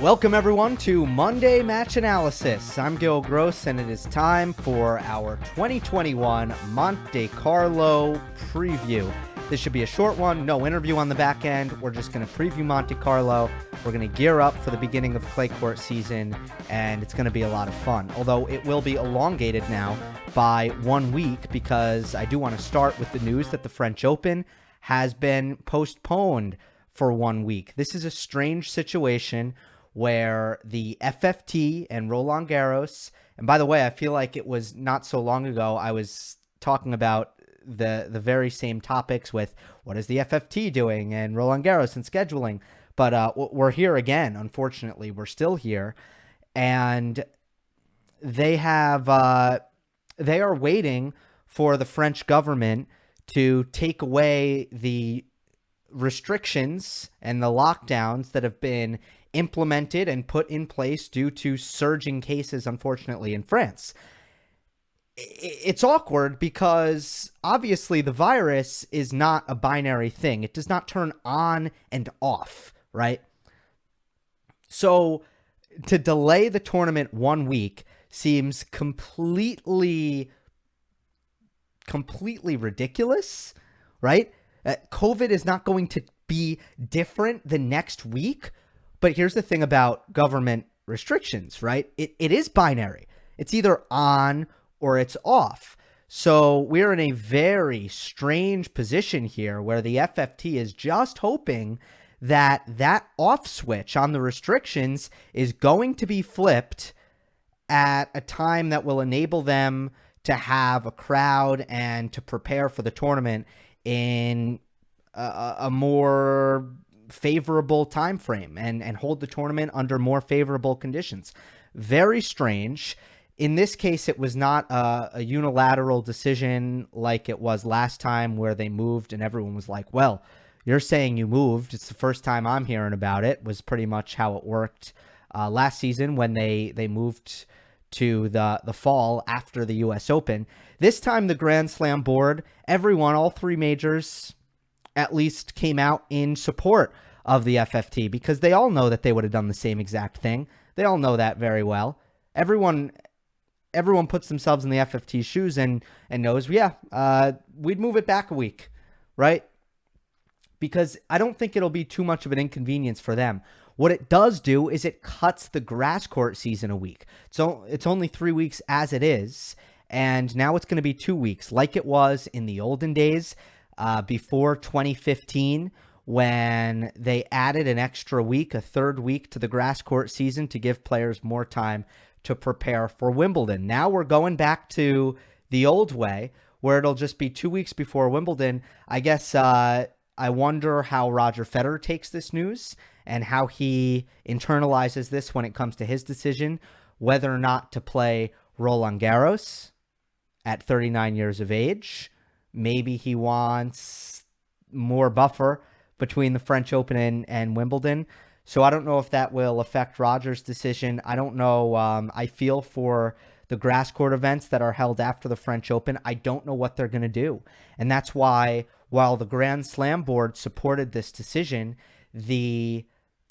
Welcome everyone to Monday Match Analysis. I'm Gill Gross and it is time for our 2021 Monte Carlo preview. This should be a short one, no interview on the back end. We're just going to preview Monte Carlo. We're going to gear up for the beginning of clay court season and it's going to be a lot of fun. Although it will be elongated now by 1 week because I do want to start with the news that the French Open has been postponed for 1 week. This is a strange situation where the FFT and Roland Garros, and by the way, I feel like it was not so long ago I was talking about the very same topics with what is the FFT doing and Roland Garros and scheduling, but we're here again. Unfortunately, we're still here, and they are waiting for the French government to take away the restrictions and the lockdowns that have been implemented and put in place due to surging cases, unfortunately, in France. It's awkward because obviously the virus is not a binary thing. It does not turn on and off, right? So to delay the tournament 1 week seems completely ridiculous, right? COVID is not going to be different the next week. But here's the thing about government restrictions, right? It is binary. It's either on or it's off. So we're in a very strange position here where the FFT is just hoping that that off switch on the restrictions is going to be flipped at a time that will enable them to have a crowd and to prepare for the tournament in a more favorable time frame and hold the tournament under more favorable conditions. Very strange. In this case, it was not a unilateral decision like it was last time where they moved and everyone was like, well, you're saying you moved. It's the first time I'm hearing about it, was pretty much how it worked last season when they moved to the fall after the US Open. This time, the Grand Slam board, everyone, all three majors, at least came out in support of the FFT because they all know that they would have done the same exact thing. They all know that very well. Everyone puts themselves in the FFT's shoes and knows, we'd move it back a week, right? Because I don't think it'll be too much of an inconvenience for them. What it does do is it cuts the grass court season a week. So it's only 3 weeks as it is, and now it's going to be 2 weeks like it was in the olden days. Before 2015, when they added an extra week, a third week to the grass court season to give players more time to prepare for Wimbledon. Now we're going back to the old way where it'll just be 2 weeks before Wimbledon. I guess I wonder how Roger Federer takes this news and how he internalizes this when it comes to his decision whether or not to play Roland Garros at 39 years of age. Maybe he wants more buffer between the French Open and Wimbledon. So I don't know if that will affect Roger's decision. I don't know. I feel for the grass court events that are held after the French Open. I don't know what they're going to do. And that's why, while the Grand Slam board supported this decision, the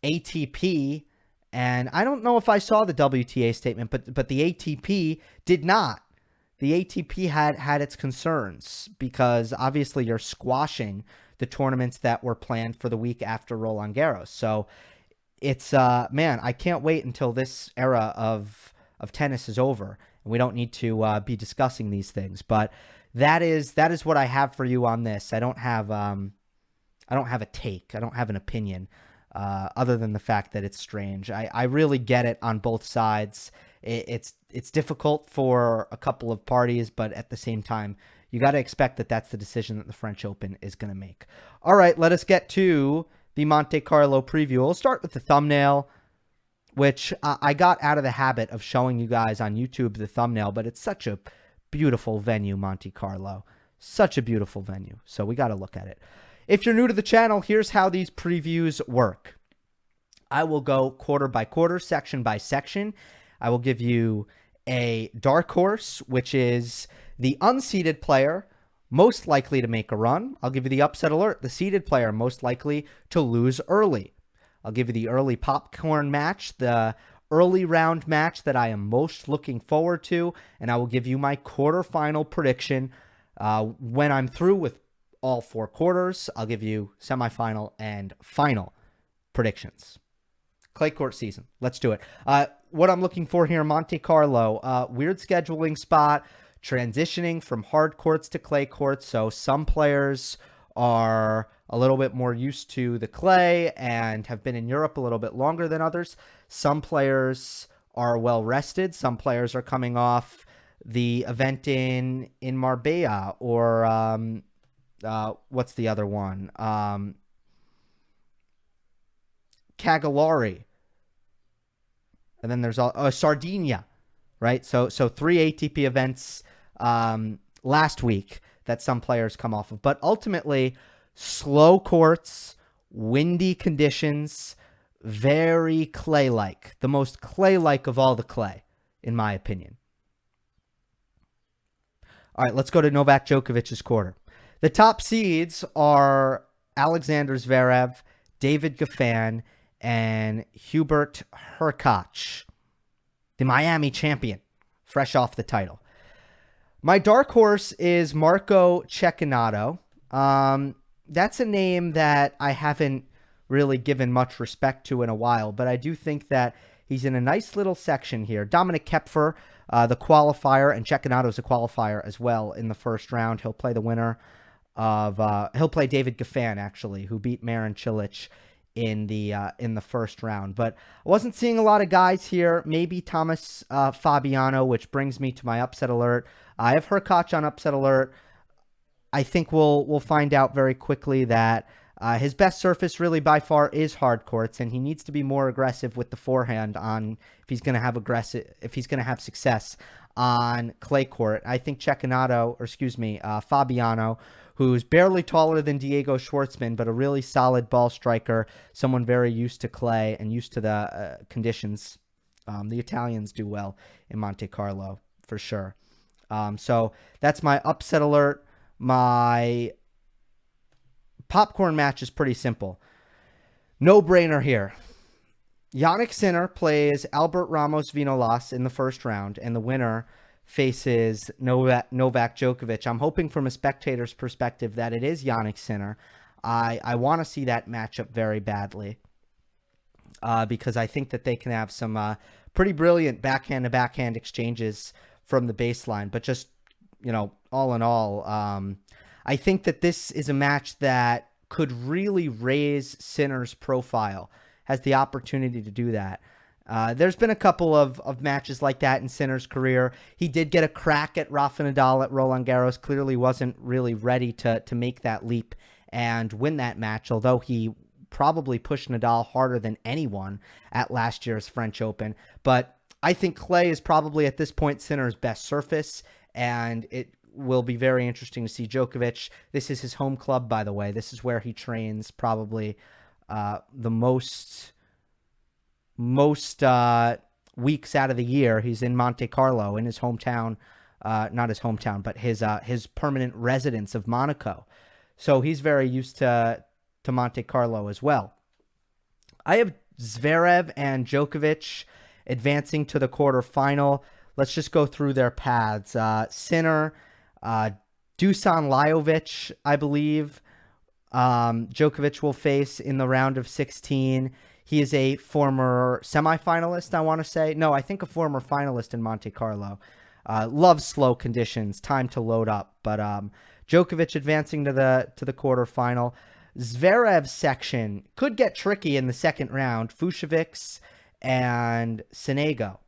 ATP, and I don't know if I saw the WTA statement, but the ATP did not. The ATP had its concerns because obviously you're squashing the tournaments that were planned for the week after Roland Garros. So it's, I can't wait until this era of tennis is over. And we don't need to be discussing these things. But that is what I have for you on this. I don't have a take. I don't have an opinion other than the fact that it's strange. I really get it on both sides. It's difficult for a couple of parties, but at the same time, you got to expect that that's the decision that the French Open is going to make. All right, let us get to the Monte Carlo preview. We'll start with the thumbnail, which I got out of the habit of showing you guys on YouTube the thumbnail, but it's such a beautiful venue, Monte Carlo. Such a beautiful venue. So we got to look at it. If you're new to the channel, here's how these previews work. I will go quarter by quarter, section by section. I will give you a dark horse, which is the unseeded player most likely to make a run. I'll give you the upset alert, the seeded player most likely to lose early. I'll give you the early popcorn match, the early round match that I am most looking forward to, and I will give you my quarterfinal prediction. When I'm through with all 4 quarters, I'll give you semifinal and final predictions. Clay court season. Let's do it. What I'm looking for here, Monte Carlo, weird scheduling spot, transitioning from hard courts to clay courts. So some players are a little bit more used to the clay and have been in Europe a little bit longer than others. Some players are well rested. Some players are coming off the event in Marbella, or what's the other one? Cagliari. And then there's Sardinia, right? So 3 ATP events last week that some players come off of. But ultimately, slow courts, windy conditions, very clay-like. The most clay-like of all the clay, in my opinion. All right, let's go to Novak Djokovic's quarter. The top seeds are Alexander Zverev, David Goffin, and Hubert Hurkacz, the Miami champion, fresh off the title. My dark horse is Marco Cecchinato. That's a name that I haven't really given much respect to in a while, but I do think that he's in a nice little section here. Dominic Koepfer, the qualifier, and Cecchinato is a qualifier as well in the first round. He'll play the winner of he'll play David Goffin, actually, who beat Marin Cilic in the first round. But I wasn't seeing a lot of guys here. Maybe Thomas Fabiano, which brings me to my upset alert. I have Hurkacz on upset alert. I think we'll find out very quickly that his best surface really by far is hard courts, and he needs to be more aggressive with the forehand on if he's going to have success on clay court. I think Fabiano, who's barely taller than Diego Schwartzman, but a really solid ball striker, someone very used to clay and used to the conditions. The Italians do well in Monte Carlo, for sure. So that's my upset alert. My popcorn match is pretty simple. No-brainer here. Jannik Sinner plays Albert Ramos Vinolas in the first round, and the winner faces Novak Djokovic. I'm hoping from a spectator's perspective that it is Jannik Sinner. I want to see that matchup very badly because I think that they can have some pretty brilliant backhand-to-backhand exchanges from the baseline. But just, all in all, I think that this is a match that could really raise Sinner's profile, has the opportunity to do that. There's been a couple of matches like that in Sinner's career. He did get a crack at Rafa Nadal at Roland Garros, clearly wasn't really ready to make that leap and win that match, although he probably pushed Nadal harder than anyone at last year's French Open. But I think clay is probably at this point Sinner's best surface, and it will be very interesting to see Djokovic. This is his home club, by the way. This is where he trains probably the most weeks out of the year. He's in Monte Carlo, in his hometown, not his hometown, but his permanent residence of Monaco. So he's very used to Monte Carlo as well. I have Zverev and Djokovic advancing to the quarterfinal. Let's just go through their paths. Sinner, Dusan Lajovic, I believe, Djokovic will face in the round of 16. He is a former semifinalist, I want to say. No, I think a former finalist in Monte Carlo. Loves slow conditions, time to load up. But Djokovic advancing to the quarterfinal. Zverev's section could get tricky in the second round. Fucsovics and Sonego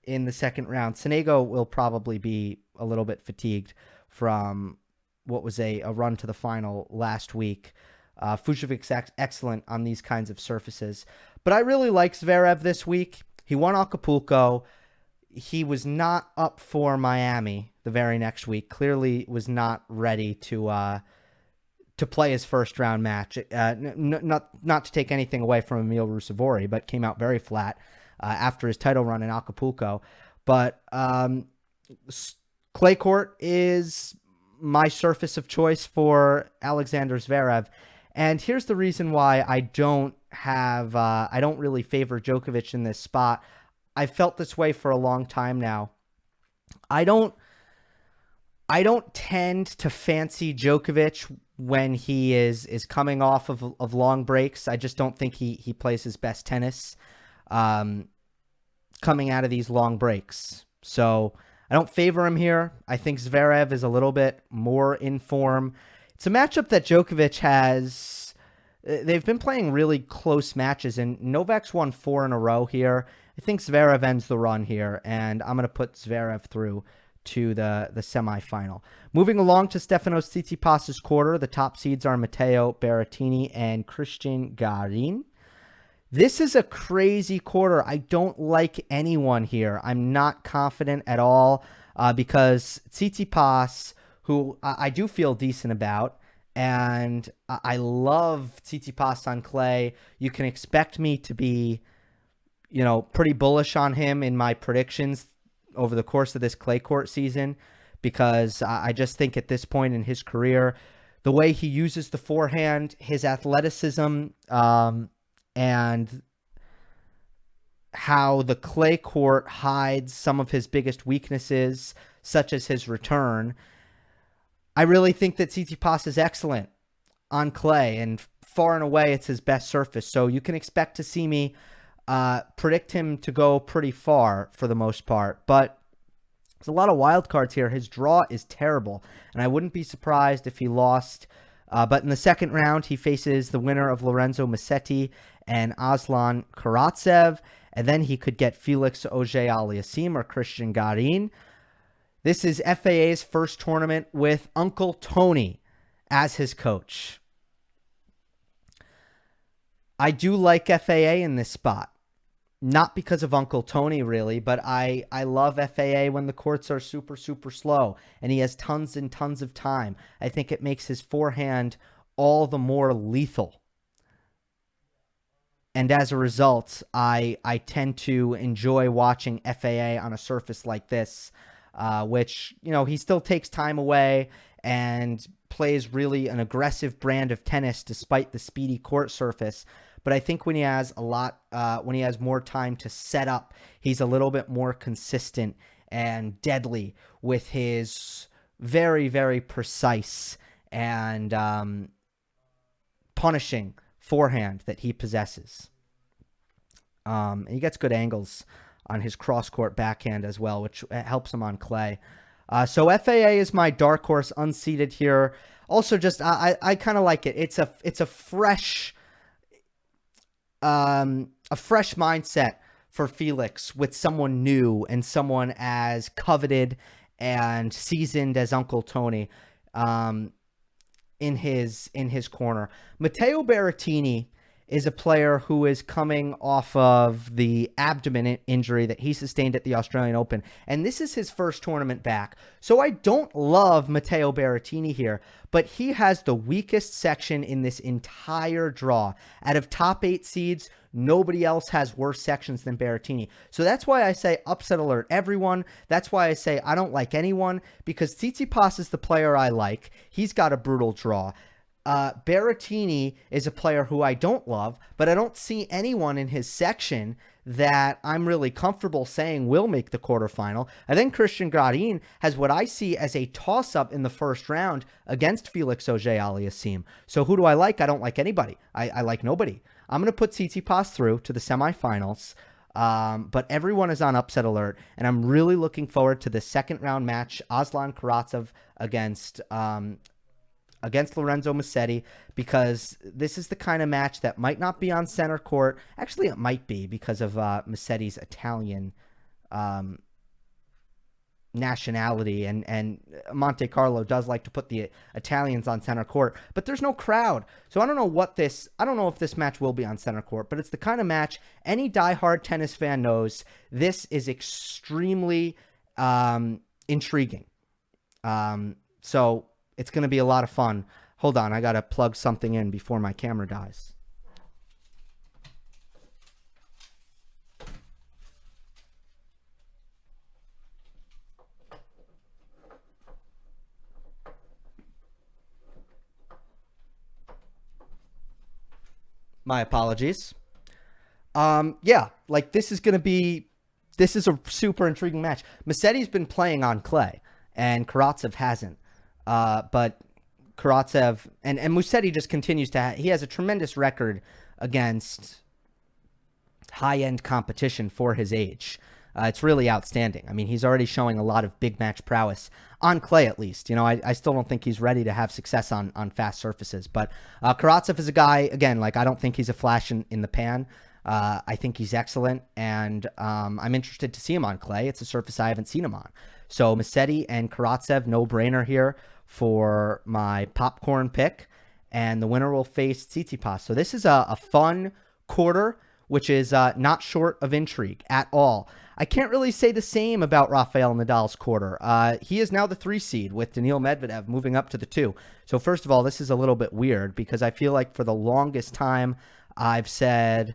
in the second round. Sonego will probably be a little bit fatigued from what was a run to the final last week. Fucsovic's excellent on these kinds of surfaces. But I really like Zverev this week. He won Acapulco. He was not up for Miami the very next week. Clearly was not ready to play his first round match. Not to take anything away from Emil Ruusuvuori, but came out very flat after his title run in Acapulco. But clay court is my surface of choice for Alexander Zverev. And here's the reason why I don't I don't really favor Djokovic in this spot. I've felt this way for a long time now. I don't I don't tend to fancy Djokovic when he is coming off of long breaks. I just don't think he plays his best tennis um, coming out of these long breaks. So I don't favor him here. I think Zverev is a little bit more in form. It's a matchup that Djokovic has. They've been playing really close matches, and Novak's won 4 in a row here. I think Zverev ends the run here, and I'm going to put Zverev through to the semifinal. Moving along to Stefanos Tsitsipas' quarter, the top seeds are Matteo Berrettini and Cristian Garin. This is a crazy quarter. I don't like anyone here. I'm not confident at all because Tsitsipas, who I do feel decent about, and I love Tsitsipas on clay. You can expect me to be, pretty bullish on him in my predictions over the course of this clay court season, because I just think at this point in his career, the way he uses the forehand, his athleticism, and how the clay court hides some of his biggest weaknesses, such as his return, I really think that Tsitsipas is excellent on clay, and far and away it's his best surface. So you can expect to see me predict him to go pretty far for the most part. But there's a lot of wild cards here. His draw is terrible, and I wouldn't be surprised if he lost. But in the second round, he faces the winner of Lorenzo Musetti and Aslan Karatsev, and then he could get Felix Auger-Aliassime or Cristian Garin. This is FAA's first tournament with Uncle Tony as his coach. I do like FAA in this spot. Not because of Uncle Tony, really, but I love FAA when the courts are super, super slow and he has tons and tons of time. I think it makes his forehand all the more lethal. And as a result, I tend to enjoy watching FAA on a surface like this, which, he still takes time away and plays really an aggressive brand of tennis despite the speedy court surface. But I think when he has when he has more time to set up, he's a little bit more consistent and deadly with his very, very precise and punishing forehand that he possesses. And he gets good angles on his cross-court backhand as well, which helps him on clay. So FAA is my dark horse unseeded here. Also, just I kind of like it. It's a fresh mindset for Felix with someone new and someone as coveted and seasoned as Uncle Tony in his corner. Matteo Berrettini is a player who is coming off of the abdomen injury that he sustained at the Australian Open, and this is his first tournament back. So I don't love Matteo Berrettini here, but he has the weakest section in this entire draw. Out of top 8 seeds, nobody else has worse sections than Berrettini. So that's why I say upset alert everyone. That's why I say I don't like anyone, because Tsitsipas is the player I like. He's got a brutal draw. Berrettini is a player who I don't love, but I don't see anyone in his section that I'm really comfortable saying will make the quarterfinal. I think Cristian Garin has what I see as a toss-up in the first round against Felix Auger-Aliassime. So who do I like? I don't like anybody. I like nobody. I'm going to put Tsitsipas through to the semifinals, but everyone is on upset alert, and I'm really looking forward to the second round match, Aslan Karatsev against Lorenzo Musetti, because this is the kind of match that might not be on center court. Actually, it might be because of Musetti's Italian nationality, and Monte Carlo does like to put the Italians on center court, but there's no crowd. So I don't know if this match will be on center court, but it's the kind of match any diehard tennis fan knows this is extremely intriguing. So it's going to be a lot of fun. Hold on, I got to plug something in before my camera dies. My apologies. Yeah, like this is a super intriguing match. Musetti's been playing on clay, and Karatsev hasn't. But Karatsev and Musetti just continues to he has a tremendous record against high-end competition for his age. It's really outstanding. I mean, he's already showing a lot of big match prowess on clay, at least. You know, I still don't think he's ready to have success on fast surfaces. But Karatsev is a guy, again, like I don't think he's a flash in the pan. I think he's excellent, and I'm interested to see him on clay. It's a surface I haven't seen him on. So Musetti and Karatsev, no-brainer here for my popcorn pick. And the winner will face Tsitsipas. So this is a fun quarter, which is not short of intrigue at all. I can't really say the same about Rafael Nadal's quarter. He is now the 3 seed with Daniil Medvedev moving up to the 2. So first of all, this is a little bit weird because I feel like for the longest time I've said,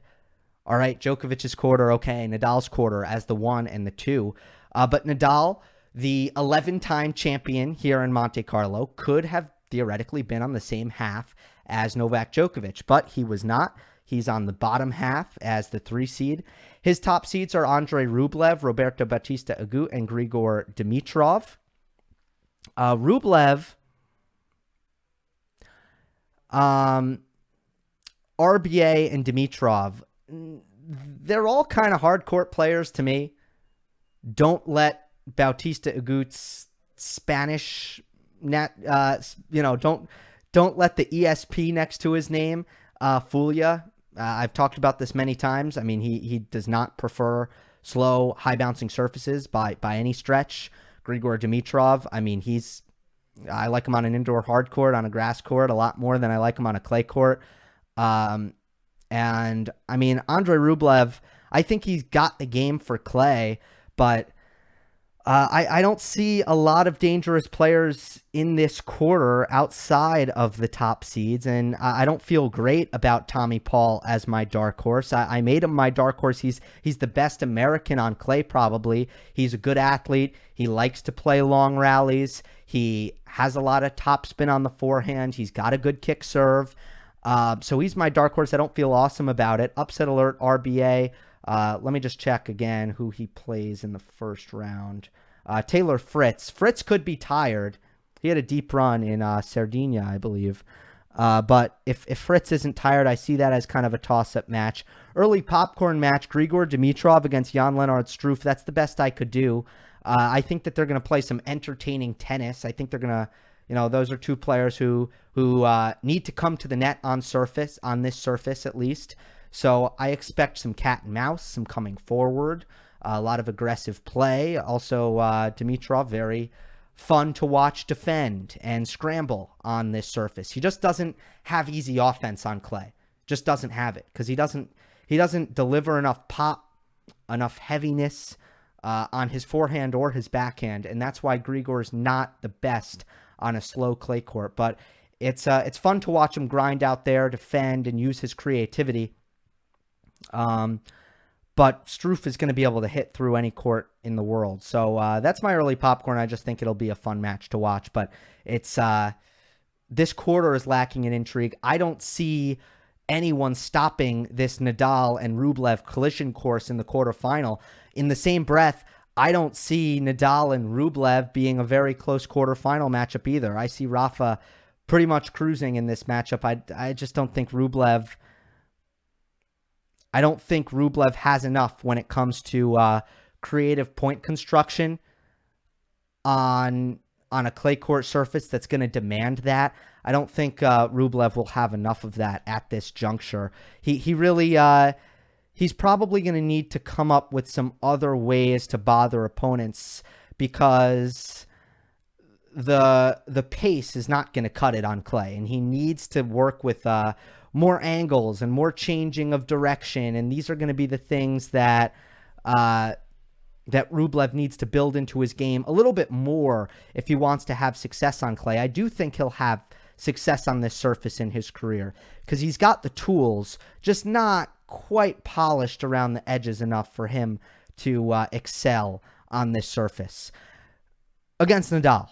all right, Djokovic's quarter, okay, Nadal's quarter as the 1 and the 2. But Nadal, the 11-time champion here in Monte Carlo, could have theoretically been on the same half as Novak Djokovic, but he was not. He's on the bottom half as the 3 seed. His top seeds are Andrei Rublev, Roberto Bautista Agut, and Grigor Dimitrov. Rublev, RBA, and Dimitrov, they're all kind of hard court players to me. Don't let Bautista Agut's Spanish don't let the ESP next to his name fool you. I've talked about this many times. I mean, he does not prefer slow, high-bouncing surfaces by any stretch. Grigor Dimitrov, I mean, I like him on an indoor hard court, on a grass court, a lot more than I like him on a clay court. And, I mean, Andrei Rublev, I think he's got the game for clay, but I don't see a lot of dangerous players in this quarter outside of the top seeds, and I don't feel great about Tommy Paul as my dark horse. I made him my dark horse. He's the best American on clay, probably. He's a good athlete. He likes to play long rallies. He has a lot of topspin on the forehand. He's got a good kick serve. So he's my dark horse. I don't feel awesome about it. Upset alert, RBA. Let me just check again who he plays in the first round. Taylor Fritz. Fritz could be tired. He had a deep run in Sardinia, I believe. But if Fritz isn't tired, I see that as kind of a toss-up match. Early popcorn match, Grigor Dimitrov against Jan-Lennard Struff. That's the best I could do. I think that they're going to play some entertaining tennis. I think they're going to, those are 2 players who need to come to the net on this surface at least. So I expect some cat and mouse, some coming forward, a lot of aggressive play. Also, Dimitrov, very fun to watch defend and scramble on this surface. He just doesn't have easy offense on clay. Just doesn't have it because he doesn't deliver enough pop, enough heaviness on his forehand or his backhand, and that's why Grigor's not the best on a slow clay court. But it's fun to watch him grind out there, defend, and use his creativity. But Struff is going to be able to hit through any court in the world. So that's my early popcorn. I just think it'll be a fun match to watch. But it's this quarter is lacking in intrigue. I don't see anyone stopping this Nadal and Rublev collision course in the quarterfinal. In the same breath, I don't see Nadal and Rublev being a very close quarterfinal matchup either. I see Rafa pretty much cruising in this matchup. I just don't think Rublev... I don't think Rublev has enough when it comes to creative point construction on a clay court surface that's going to demand that. I don't think Rublev will have enough of that at this juncture. He really he's probably going to need to come up with some other ways to bother opponents because the pace is not going to cut it on clay, and he needs to work with more angles and more changing of direction, and these are going to be the things that Rublev needs to build into his game a little bit more if he wants to have success on clay. I do think he'll have success on this surface in his career because he's got the tools, just not quite polished around the edges enough for him to excel on this surface. Against Nadal.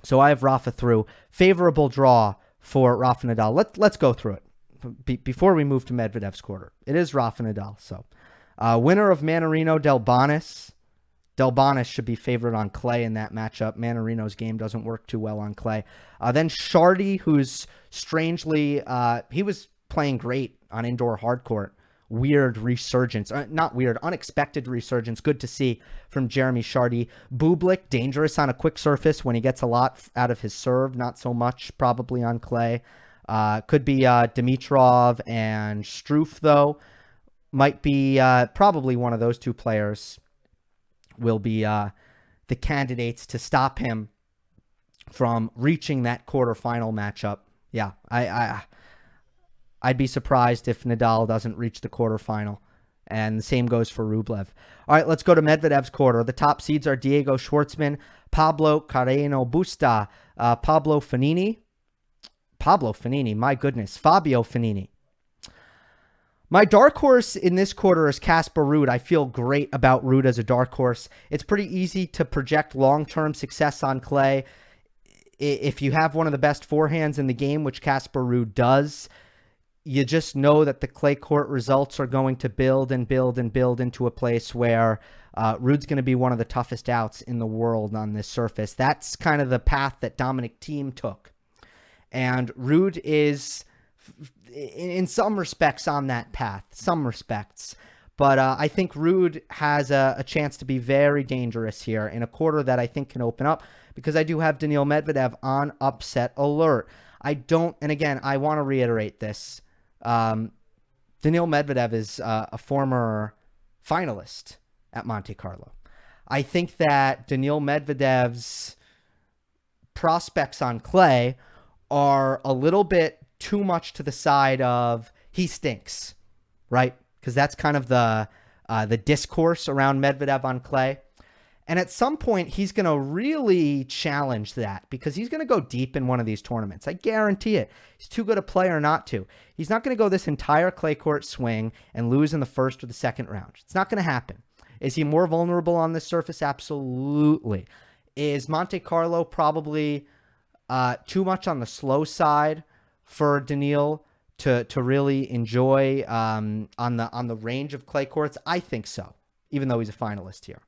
So I have Rafa through. Favorable draw for Rafa Nadal. Let's go through it. before we move to Medvedev's quarter, it is Rafa Nadal. So winner of Mannarino Delbonis. Delbonis should be favored on clay in that matchup. Mannarino's game doesn't work too well on clay. Then Shardy, who's strangely, he was playing great on indoor hard court. Weird resurgence. Not weird, unexpected resurgence. Good to see from Jeremy Shardy. Bublik, dangerous on a quick surface when he gets a lot out of his serve. Not so much probably on clay. Could be Dimitrov and Struff, though. Might be probably one of those two players will be the candidates to stop him from reaching that quarterfinal matchup. Yeah, I'd be surprised if Nadal doesn't reach the quarterfinal. And the same goes for Rublev. All right, let's go to Medvedev's quarter. The top seeds are Diego Schwartzman, Pablo Carreño Busta, Pablo Fognini, my goodness, Fabio Fognini. My dark horse in this quarter is Casper Ruud. I feel great about Ruud as a dark horse. It's pretty easy to project long-term success on clay. If you have one of the best forehands in the game, which Casper Ruud does, you just know that the clay court results are going to build and build and build into a place where Ruud's going to be one of the toughest outs in the world on this surface. That's kind of the path that Dominic Thiem took. And Ruud is, in some respects, on that path. Some respects. But I think Ruud has a chance to be very dangerous here in a quarter that I think can open up, because I do have Daniil Medvedev on upset alert. And again, I want to reiterate this. Daniil Medvedev is a former finalist at Monte Carlo. I think that Daniil Medvedev's prospects on clay are a little bit too much to the side of he stinks, right? Because that's kind of the discourse around Medvedev on clay. And at some point, he's going to really challenge that, because he's going to go deep in one of these tournaments. I guarantee it. He's too good a player not to. He's not going to go this entire clay court swing and lose in the first or the second round. It's not going to happen. Is he more vulnerable on this surface? Absolutely. Is Monte Carlo probably too much on the slow side for Daniil to really enjoy on the range of clay courts? I think so, even though he's a finalist here.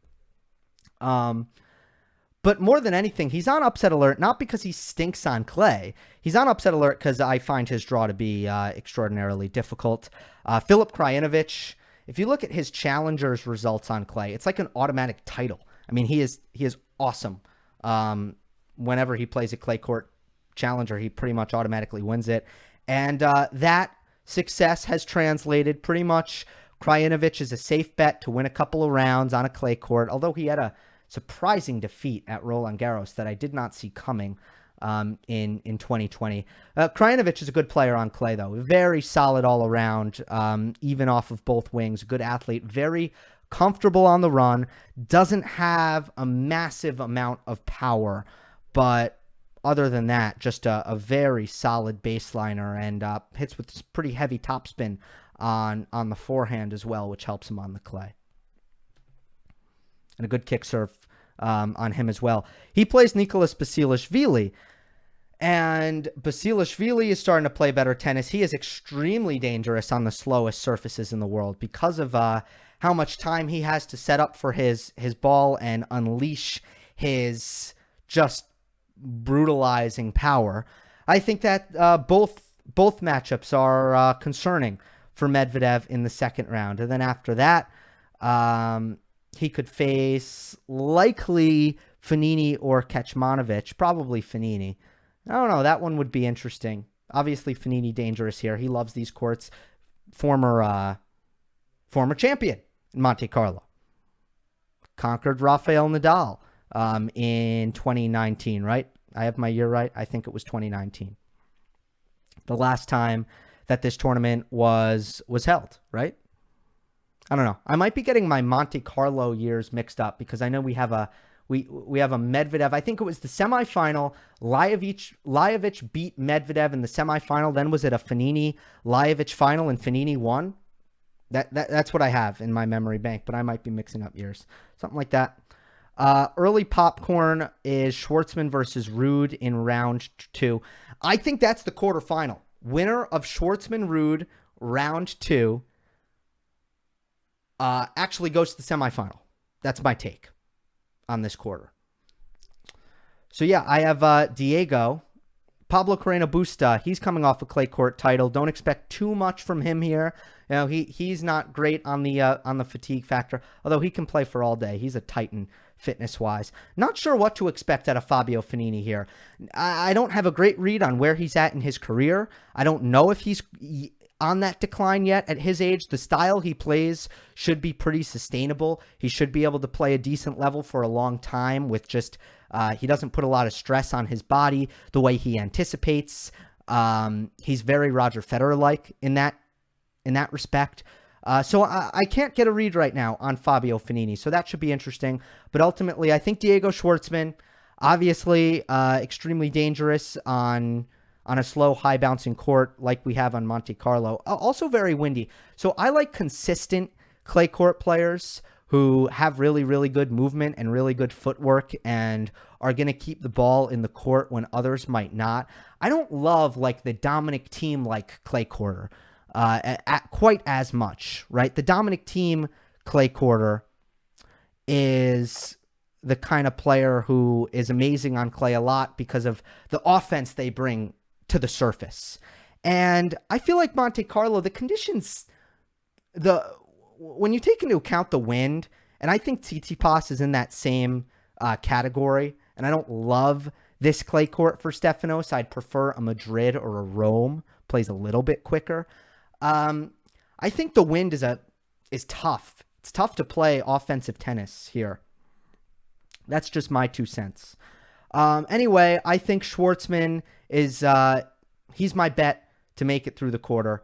But more than anything, he's on upset alert, not because he stinks on clay. He's on upset alert because I find his draw to be extraordinarily difficult. Filip Krajinovic, if you look at his challengers results on clay, it's like an automatic title. I mean, he is awesome. Whenever he plays a clay court challenger, he pretty much automatically wins it. And that success has translated pretty much. Krajinovic is a safe bet to win a couple of rounds on a clay court, although he had a surprising defeat at Roland Garros that I did not see coming in 2020. Krajinovic is a good player on clay, though. Very solid all around, even off of both wings. Good athlete, very comfortable on the run, doesn't have a massive amount of power, but other than that, just a very solid baseliner, and hits with pretty heavy topspin on the forehand as well, which helps him on the clay. And a good kick serve on him as well. He plays Nicolas Basilashvili, and Basilashvili is starting to play better tennis. He is extremely dangerous on the slowest surfaces in the world because of how much time he has to set up for his ball and unleash his just brutalizing power. I think that both matchups are concerning for Medvedev in the second round. And then after that, he could face likely Fognini or Kecmanovic, probably Fognini. I don't know. That one would be interesting. Obviously, Fognini dangerous here. He loves these courts. Former champion in Monte Carlo. Conquered Rafael Nadal in 2019, right? I have my year right. I think it was 2019. The last time that this tournament was held, right? I don't know. I might be getting my Monte Carlo years mixed up, because I know we have a Medvedev. I think it was the semifinal. Lajovic beat Medvedev in the semifinal. Then was it a Fognini-Lajovic final and Fognini won? That's what I have in my memory bank, but I might be mixing up years. Something like that. Early popcorn is Schwartzman versus Ruud in round 2. I think that's the quarterfinal. winner of Schwartzman-Ruud round 2 actually goes to the semifinal. That's my take on this quarter. So yeah, I have Diego. Pablo Carreno Busta, he's coming off a clay court title. Don't expect too much from him here. You know, he's not great on the fatigue factor, although he can play for all day. He's a titan fitness-wise. Not sure what to expect out of Fabio Fognini here. I don't have a great read on where he's at in his career. I don't know if he's on that decline yet at his age. The style he plays should be pretty sustainable. He should be able to play a decent level for a long time with just he doesn't put a lot of stress on his body the way he anticipates. He's very Roger Federer-like in that respect. So I can't get a read right now on Fabio Fognini, so that should be interesting. But ultimately, I think Diego Schwartzman, obviously extremely dangerous on a slow, high-bouncing court like we have on Monte Carlo. Also very windy. So I like consistent clay court players who have really, really good movement and really good footwork and are going to keep the ball in the court when others might not. I don't love like the Dominic Thiem like clay courter quite as much, right? The Dominic Thiem clay courter is the kind of player who is amazing on clay a lot because of the offense they bring to the surface. And I feel like Monte Carlo, the conditions, when you take into account the wind, and I think Tsitsipas is in that same category, and I don't love this clay court for Stefanos. I'd prefer a Madrid or a Rome, plays a little bit quicker. I think the wind is tough. It's tough to play offensive tennis here. That's just my 2 cents. Anyway, I think Schwartzman is he's my bet to make it through the quarter,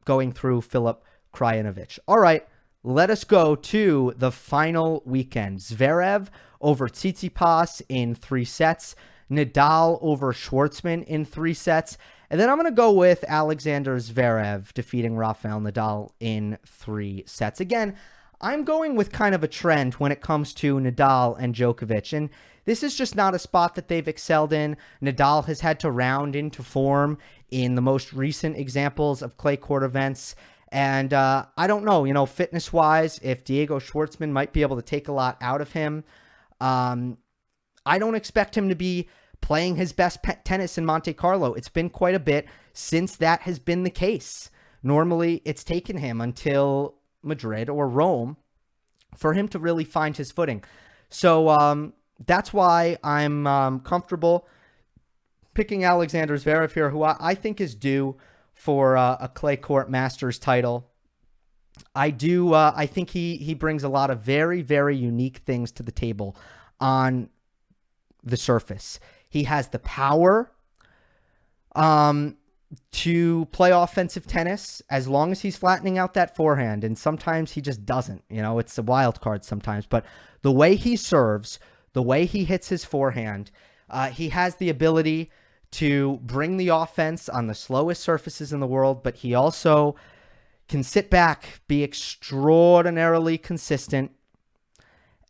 going through Filip Krajinovic. All right, let us go to the final weekend. Zverev over Tsitsipas in 3 sets. Nadal over Schwartzman in 3 sets. And then I'm going to go with Alexander Zverev defeating Rafael Nadal in 3 sets. Again, I'm going with kind of a trend when it comes to Nadal and Djokovic. And this is just not a spot that they've excelled in. Nadal has had to round into form in the most recent examples of clay court events. And I don't know, fitness-wise, if Diego Schwartzman might be able to take a lot out of him. I don't expect him to be playing his best tennis in Monte Carlo. It's been quite a bit since that has been the case. Normally, it's taken him until Madrid or Rome for him to really find his footing. So that's why I'm comfortable picking Alexander Zverev here, who I think is due for a clay court Masters title. I think he brings a lot of very, very unique things to the table on the surface. He has the power to play offensive tennis as long as he's flattening out that forehand. And sometimes he just doesn't. It's a wild card sometimes. But the way he serves, the way he hits his forehand, he has the ability to bring the offense on the slowest surfaces in the world. But he also can sit back, be extraordinarily consistent,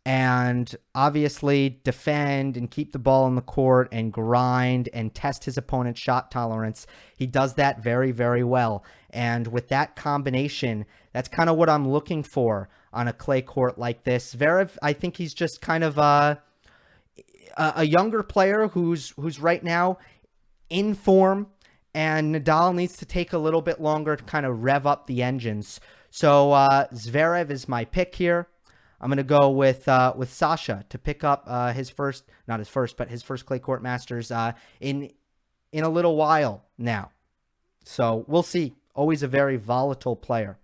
and obviously defend and keep the ball in the court and grind and test his opponent's shot tolerance. He does that very, very well. And with that combination, that's kind of what I'm looking for on a clay court like this. Zverev, I think he's just kind of a younger player who's right now in form, and Nadal needs to take a little bit longer to kind of rev up the engines. So Zverev is my pick here. I'm going to go with Sasha to pick up his first clay court Masters in a little while now. So we'll see. Always a very volatile player.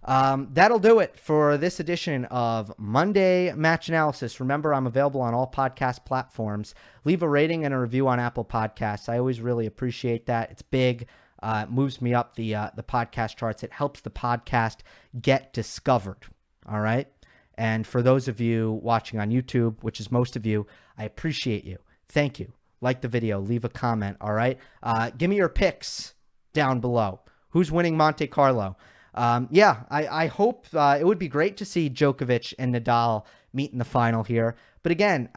That'll do it for this edition of Monday Match Analysis. Remember, I'm available on all podcast platforms. Leave a rating and a review on Apple Podcasts. I always really appreciate that. It's big. It moves me up the podcast charts. It helps the podcast get discovered. All right. And for those of you watching on YouTube, which is most of you, I appreciate you. Thank you. Like the video. Leave a comment. All right. Give me your picks down below. Who's winning Monte Carlo? I hope it would be great to see Djokovic and Nadal meet in the final here. But again,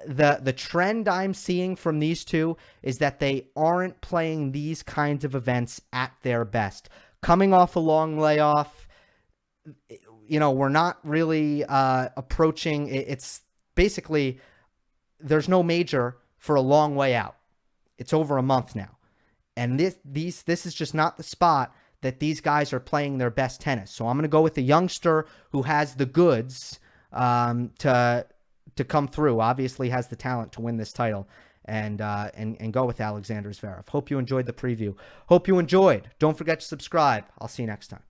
the trend I'm seeing from these two is that they aren't playing these kinds of events at their best. Coming off a long layoff, we're not really approaching. It's basically there's no major for a long way out. It's over a month now, and this is just not the spot that these guys are playing their best tennis. So I'm going to go with the youngster who has the goods to come through. Obviously has the talent to win this title, and go with Alexander Zverev. Hope you enjoyed the preview. Hope you enjoyed. Don't forget to subscribe. I'll see you next time.